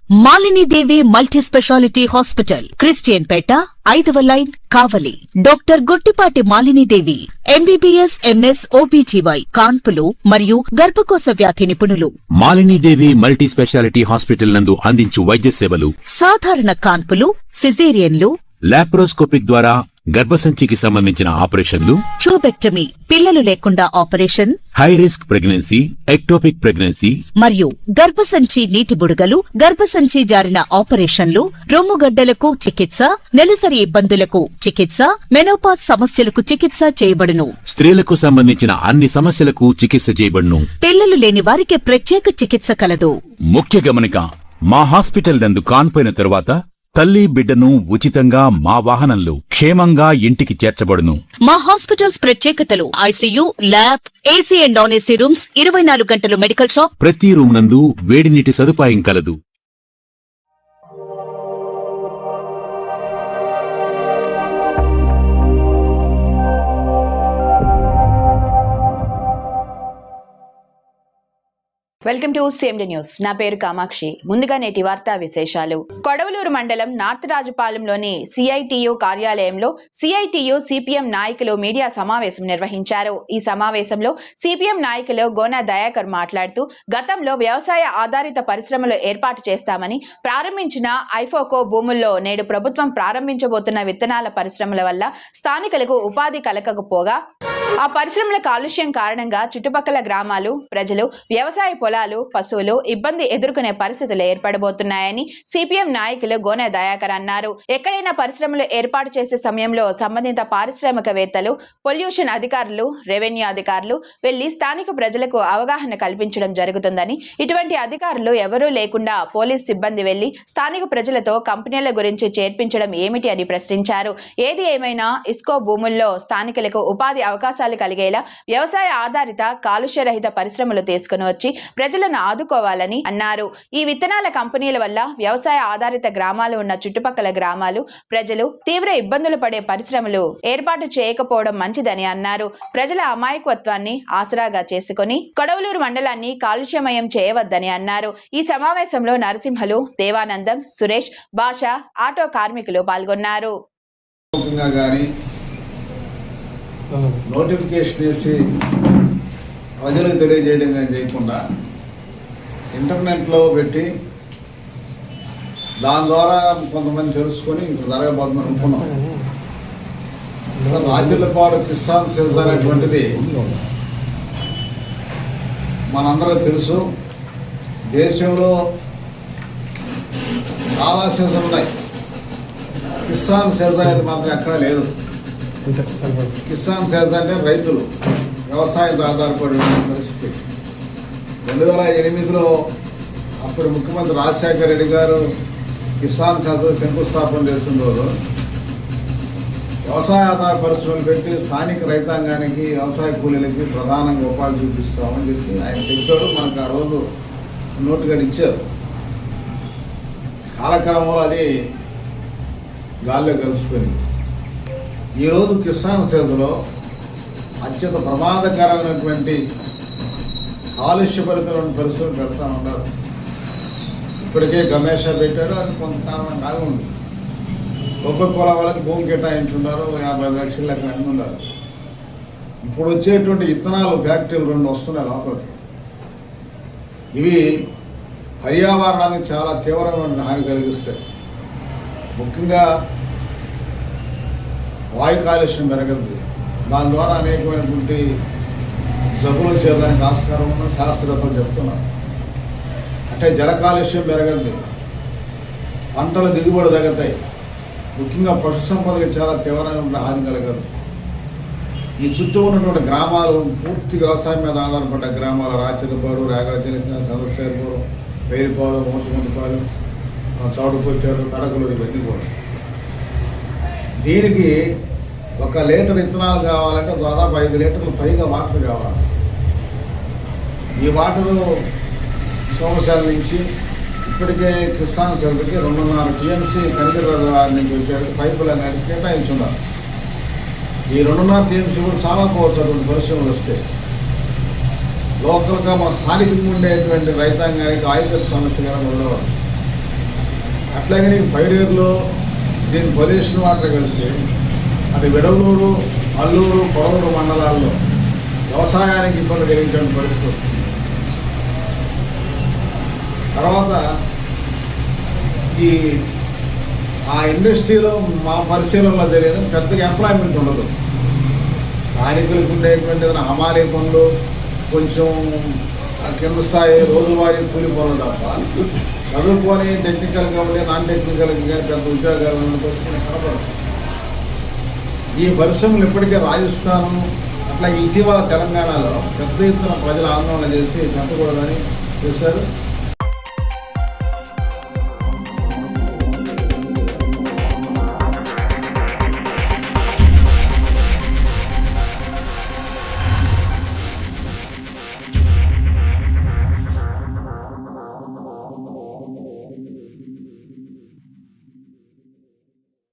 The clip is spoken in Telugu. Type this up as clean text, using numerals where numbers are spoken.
Malini Devi multi speciality hospital, Christian Peta, 5వ line, Kavali. Doctor Guttipati Malinidevi, MBBS, MS, OBGY, కాన్పులు మరియు గర్భకోశ వ్యాధి నిపుణులు. మాలినీదేవి మల్టీ స్పెషాలిటీ హాస్పిటల్ నందు అందించు వైద్య సేవలు: సాధారణ కాన్పులు, సిజేరియన్లు, లాప్రోస్కోపిక్ ద్వారా గర్భసంచికి సంబంధించిన ఆపరేషన్లు, ట్యూబెక్టమీ, పిల్లలు లేకుండా operation, high risk pregnancy, ectopic pregnancy మరియు గర్భసంచి నీటి బుడగలు, గర్భసంచి జారిన ఆపరేషన్లు, రొమ్ముగడ్డలకు చికిత్స, నెలసరి ఇబ్బందులకు చికిత్స, మెనోపాజ్ సమస్యలకు చికిత్స చేయబడును. స్త్రీలకు సంబంధించిన అన్ని సమస్యలకు చికిత్స చేయబడును. పిల్లలు లేని వారికి ప్రత్యేక చికిత్స కలదు. ముఖ్య గమనిక: మా హాస్పిటల్ నందు కాన్పోయిన తరువాత తల్లి బిడ్డను ఉచితంగా మా వాహనంలో క్షేమంగా ఇంటికి చేర్చబడును. మా హాస్పిటల్స్ ప్రత్యేకతలు: ICU, lab, AC and non AC rooms, 24 గంటలు మెడికల్ షాప్, ప్రతి రూమ్ నందు వేడి నీటి సదుపాయం కలదు. Welcome to CMD news. నా పేరు కామాక్షి. ముందుగా నేటి వార్తా విశేషాలు. కొడవలూరు మండలం నార్త్ రాజుపాలెంలోని CITU కార్యాలయంలో CITU CPM నాయకులు మీడియా సమావేశం నిర్వహించారు. ఈ సమావేశంలో CPM నాయకులు గోనా దయాకర్ మాట్లాడుతూ, గతంలో వ్యవసాయ ఆధారిత పరిశ్రమలు ఏర్పాటు చేస్తామని ప్రారంభించిన ఐఫోకో భూముల్లో నేడు ప్రభుత్వం ప్రారంభించబోతున్న విత్తనాల పరిశ్రమల వల్ల స్థానికులకు ఉపాధి కలగకపోగా, ఆ పరిశ్రమల కాలుష్యం కారణంగా చుట్టుపక్కల గ్రామాలు ప్రజలు, వ్యవసాయ పొలాలు, పశువులు ఇబ్బంది ఎదుర్కొనే పరిస్థితులు ఏర్పడబోతున్నాయని CPM నాయకులు గోనె దయాకర్ అన్నారు. ఎక్కడైనా పరిశ్రమలు ఏర్పాటు చేసే సమయంలో సంబంధిత పారిశ్రామికవేత్తలు, పొల్యూషన్ అధికారులు, రెవెన్యూ అధికారులు వెళ్లి స్థానిక ప్రజలకు అవగాహన కల్పించడం జరుగుతుందని, ఇటువంటి అధికారులు ఎవరూ లేకుండా పోలీస్ సిబ్బంది వెళ్లి స్థానిక ప్రజలతో కంపెనీల గురించి చేర్పించడం ఏమిటి అని ప్రశ్నించారు. ఏది ఏమైనా ఇస్కో భూముల్లో స్థానికులకు ఉపాధి అవకాశాలు కలిగేలా వ్యవసాయ ఆధారిత కాలుష్య రహిత పరిశ్రమలు తీసుకుని వచ్చి ప్రజలను ఆదుకోవాలని అన్నారు. ఈ విత్తనాల కంపెనీల వల్ల వ్యవసాయ ఆధారిత గ్రామాలు ఉన్న చుట్టుపక్కల గ్రామాలు ప్రజలు తీవ్ర ఇబ్బందులు పడే పరిశ్రమలు ఏర్పాటు చేయకపోవడం మంచిదని అన్నారు. ప్రజల అమాయకత్వాన్ని ఆసరాగా చేసుకుని కొడవలూరు మండలాన్ని కాలుష్యమయం చేయవద్దని అన్నారు. ఈ సమావేశంలో నరసింహలు, దేవానందం, సురేష్, భాష, ఆటో కార్మికులు పాల్గొన్నారు. నోటిఫికేషన్ వేసి ప్రజలకు తెలియజేయడం కానీ చేయకుండా ఇంటర్నెట్లో పెట్టి దాని ద్వారా కొంతమంది తెలుసుకొని ఇప్పుడు జరగబోతుందని అనుకున్నాం. రాజులపాడు కిసాన్ సెల్స్ అనేటువంటిది మనందరూ తెలుసు. దేశంలో చాలా సెల్స్ ఉన్నాయి, కిసాన్ సెల్స్ అనేది మాత్రం ఎక్కడా లేదు. కిసాన్ సెల్స్ అంటే రైతులు వ్యవసాయంతో ఆధారపడిన పరిస్థితి. 2008లో అప్పుడు ముఖ్యమంత్రి రాజశేఖర రెడ్డి గారు కిసాన్ సెల్స్ శంకుస్థాపన చేస్తున్నారు. వ్యవసాయ ఆధార పరిశ్రమలు పెట్టి స్థానిక రైతాంగానికి, వ్యవసాయ కూలీలకి ప్రధానంగా ఉపాధి చూపిస్తామని చెప్పి ఆయన చెప్పాడు. మనకు ఆ రోజు నోటుగా ఇచ్చారు. కాలక్రమంలో అది గాల్లో కలిసిపోయింది. ఈరోజు కిసాన్ సెల్స్లో అత్యంత ప్రమాదకరమైనటువంటి కాలుష్యభరితమైన పరిస్థితులు పెడతా ఉన్నారు. ఇప్పటికే గమేషా పెట్టారు, అది కొంతకాలం కాగా ఉంది. కోకోకోలా వాళ్ళకి భూమి కేటాయించున్నారు, 50 లక్షల లెక్క అన్నీ ఉన్నారు. ఇప్పుడు వచ్చేటువంటి విత్తనాలు ఫ్యాక్టరీలు 2 వస్తున్నాయి లోపలికి. ఇవి పర్యావరణానికి చాలా తీవ్రమైన హాని కలిగిస్తాయి. ముఖ్యంగా వాయు కాలుష్యం పెరగదు. దాని ద్వారా అనేకమైనటువంటి జబ్బులు చేయడానికి ఆస్కారం ఉన్న శాస్త్రవేత్తలు చెప్తున్నారు. అంటే జల కాలుష్యం పెరగదు, పంటలు దిగుబడి తగ్గుతాయి. ముఖ్యంగా పశు సంపదకి చాలా తీవ్రమైన హాని కలగదు. ఈ చుట్టూ ఉన్నటువంటి గ్రామాలు పూర్తి వ్యవసాయం మీద ఆధారపడ్డ గ్రామాలు: రాచలపాడు, రాగడజలిక, చంద్రశేఖరపురం, వేలిపాడు, మోసముంటిపాడు, చౌడుకొచ్చారు, తడకలు, ఇవన్నీ కూడా. దీనికి 1 లీటర్ విత్తనాలు కావాలంటే దాదాపు 5 లీటర్లు పైగా వాటర్ కావాలి. ఈ వాటరు సోమశాల నుంచి ఇప్పటికే కిసాన్ సెల్కి 2.5 TMC కనిగిరి నుంచి వచ్చాడు పైపులు అనేది కేటాయించున్నారు. ఈ 2.5 TMC కూడా చాలా పోవచ్చు అటువంటి పరిశ్రమలు వస్తే. లోకల్గా మన స్థానికంగా ఉండేటువంటి రైతాంగానికి ఆయుధ సమస్య కూడా ఉండవచ్చు. అట్లాగే నీకు పైడేరులో దీని పొల్యూషన్ వాటర్ కలిసి అటు విడవలూరు, అల్లూరు, కొడవలూరు మండలాల్లో వ్యవసాయానికి ఇబ్బంది కలిగించే పరిస్థితి వస్తుంది. తర్వాత ఆ ఇండస్ట్రీలో మా పరిశీలనలో తెలియదు, పెద్దగా ఎంప్లాయ్మెంట్ ఉండదు. స్థానికులకు ఉండేటువంటి ఏదైనా హమాలీ పనులు, కొంచెం కింద స్థాయి రోజువారీ కూలి పనులు తప్ప చదువుకొని టెక్నికల్గా ఉండే నాన్ టెక్నికల్గా కానీ పెద్ద ఉద్యోగాలు కోసం కనపడదు. ఈ పరిశ్రమలు ఇప్పటికే రాజస్థాను అట్లా ఇటీవల తెలంగాణలో పెద్ద ఎత్తున ప్రజలు ఆందోళన చేసి కట్టకూడదని చేశారు.